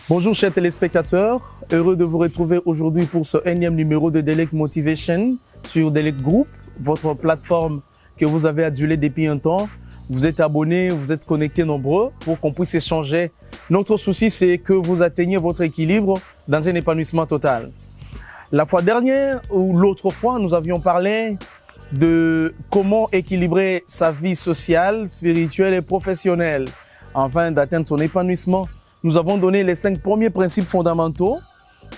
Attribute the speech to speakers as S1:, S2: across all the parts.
S1: Bonjour chers téléspectateurs, heureux de vous retrouver aujourd'hui pour ce énième numéro de Delec Motivation sur Delec Group, votre plateforme que vous avez adulée depuis un temps. Vous êtes abonnés, vous êtes connectés nombreux pour qu'on puisse échanger. Notre souci, c'est que vous atteigniez votre équilibre dans un épanouissement total. La fois dernière ou l'autre fois, nous avions parlé de comment équilibrer sa vie sociale, spirituelle et professionnelle afin d'atteindre son épanouissement. Nous avons donné les 5 premiers principes fondamentaux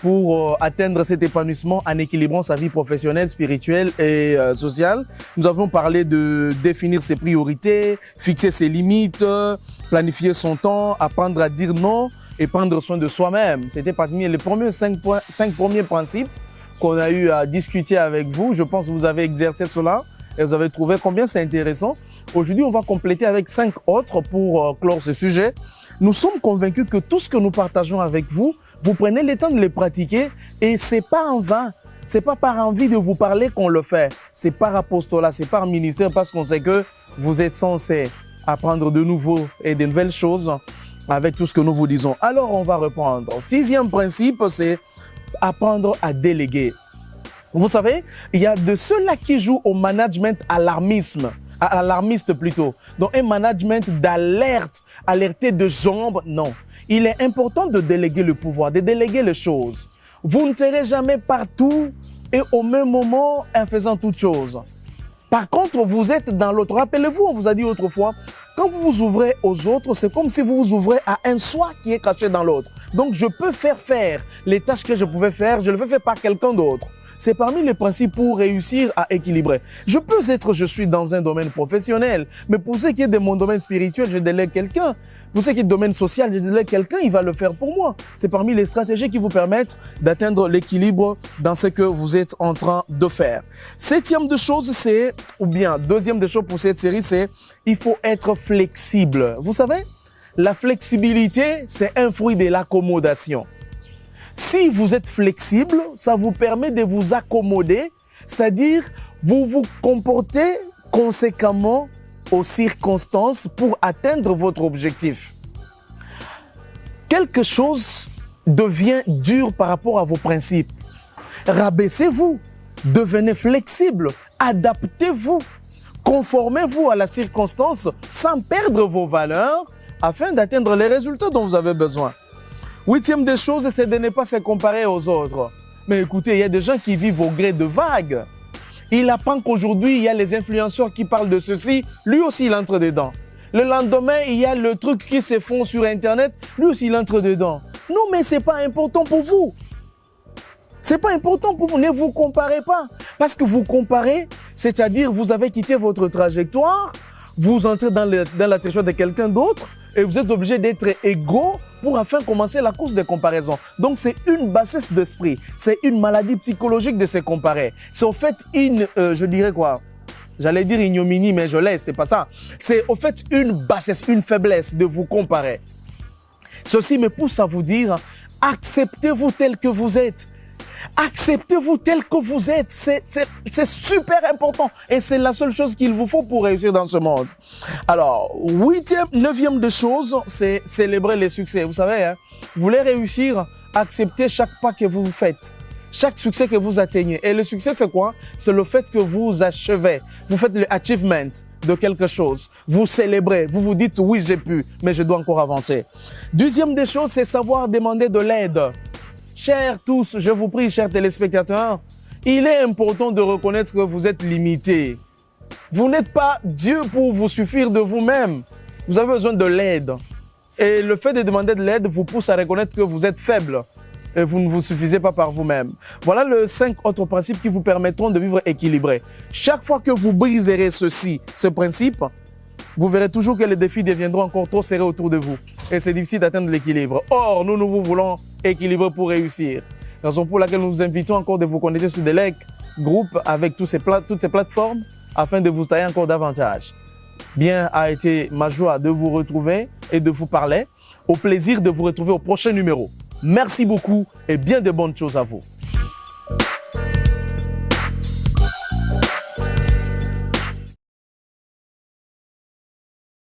S1: pour atteindre cet épanouissement en équilibrant sa vie professionnelle, spirituelle et sociale. Nous avons parlé de définir ses priorités, fixer ses limites, planifier son temps, apprendre à dire non et prendre soin de soi-même. C'était parmi les premiers 5 premiers principes qu'on a eu à discuter avec vous. Je pense que vous avez exercé cela et vous avez trouvé combien c'est intéressant. Aujourd'hui, on va compléter avec 5 autres pour clore ce sujet. Nous sommes convaincus que tout ce que nous partageons avec vous, vous prenez le temps de les pratiquer et c'est pas en vain. C'est pas par envie de vous parler qu'on le fait. C'est par apostolat, c'est par ministère parce qu'on sait que vous êtes censés apprendre de nouveaux et de nouvelles choses avec tout ce que nous vous disons. Alors, on va reprendre. 6e principe, c'est apprendre à déléguer. Vous savez, il y a de ceux-là qui jouent au management alarmiste plutôt. Donc, un management d'alerte, alerter de jambes, non. Il est important de déléguer le pouvoir, de déléguer les choses. Vous ne serez jamais partout et au même moment en faisant toutes choses. Par contre, vous êtes dans l'autre. Rappelez-vous, on vous a dit autrefois, quand vous vous ouvrez aux autres, c'est comme si vous vous ouvrez à un soi qui est caché dans l'autre. Donc, je peux faire les tâches que je pouvais faire, je le fais faire par quelqu'un d'autre. C'est parmi les principes pour réussir à équilibrer. Je suis dans un domaine professionnel, mais pour ce qui est de mon domaine spirituel, je délègue quelqu'un. Pour ce qui est du domaine social, je délègue quelqu'un, il va le faire pour moi. C'est parmi les stratégies qui vous permettent d'atteindre l'équilibre dans ce que vous êtes en train de faire. Deuxième des choses pour cette série, c'est il faut être flexible. Vous savez, la flexibilité, c'est un fruit de l'accommodation. Si vous êtes flexible, ça vous permet de vous accommoder, c'est-à-dire vous vous comportez conséquemment aux circonstances pour atteindre votre objectif. Quelque chose devient dur par rapport à vos principes. Rabaissez-vous, devenez flexible, adaptez-vous, conformez-vous à la circonstance sans perdre vos valeurs afin d'atteindre les résultats dont vous avez besoin. 8e des choses, c'est de ne pas se comparer aux autres. Mais écoutez, il y a des gens qui vivent au gré de vagues. Il apprend qu'aujourd'hui, il y a les influenceurs qui parlent de ceci, lui aussi il entre dedans. Le lendemain, il y a le truc qui se fond sur Internet, lui aussi il entre dedans. Non, mais c'est pas important pour vous. C'est pas important pour vous, ne vous comparez pas. Parce que vous comparez, c'est-à-dire vous avez quitté votre trajectoire, vous entrez dans la trajectoire de quelqu'un d'autre et vous êtes obligé d'être égaux pour enfin commencer la course de comparaison. Donc c'est une bassesse d'esprit, c'est une maladie psychologique de se comparer. C'est au fait j'allais dire ignominie, mais je laisse, c'est pas ça. C'est au fait une bassesse, une faiblesse de vous comparer. Ceci me pousse à vous dire, acceptez-vous tel que vous êtes. Acceptez-vous tel que vous êtes, c'est super important et c'est la seule chose qu'il vous faut pour réussir dans ce monde. Alors, 9e des choses, c'est célébrer les succès. Vous savez, vous voulez réussir, acceptez chaque pas que vous faites, chaque succès que vous atteignez. Et le succès, c'est quoi? C'est le fait que vous achevez, vous faites le achievement de quelque chose, vous célébrez, vous vous dites oui j'ai pu, mais je dois encore avancer. 2e des choses, c'est savoir demander de l'aide. Chers tous, je vous prie, chers téléspectateurs, il est important de reconnaître que vous êtes limités. Vous n'êtes pas Dieu pour vous suffire de vous-même. Vous avez besoin de l'aide. Et le fait de demander de l'aide vous pousse à reconnaître que vous êtes faible et vous ne vous suffisez pas par vous-même. Voilà les 5 autres principes qui vous permettront de vivre équilibré. Chaque fois que vous briserez ce principe, vous verrez toujours que les défis deviendront encore trop serrés autour de vous. Et c'est difficile d'atteindre l'équilibre. Or, nous vous voulons équilibrer pour réussir. Raison pour laquelle nous vous invitons encore de vous connecter sur Delec Group avec toutes ces plateformes afin de vous tailler encore davantage. Bien a été ma joie de vous retrouver et de vous parler. Au plaisir de vous retrouver au prochain numéro. Merci beaucoup et bien de bonnes choses à vous.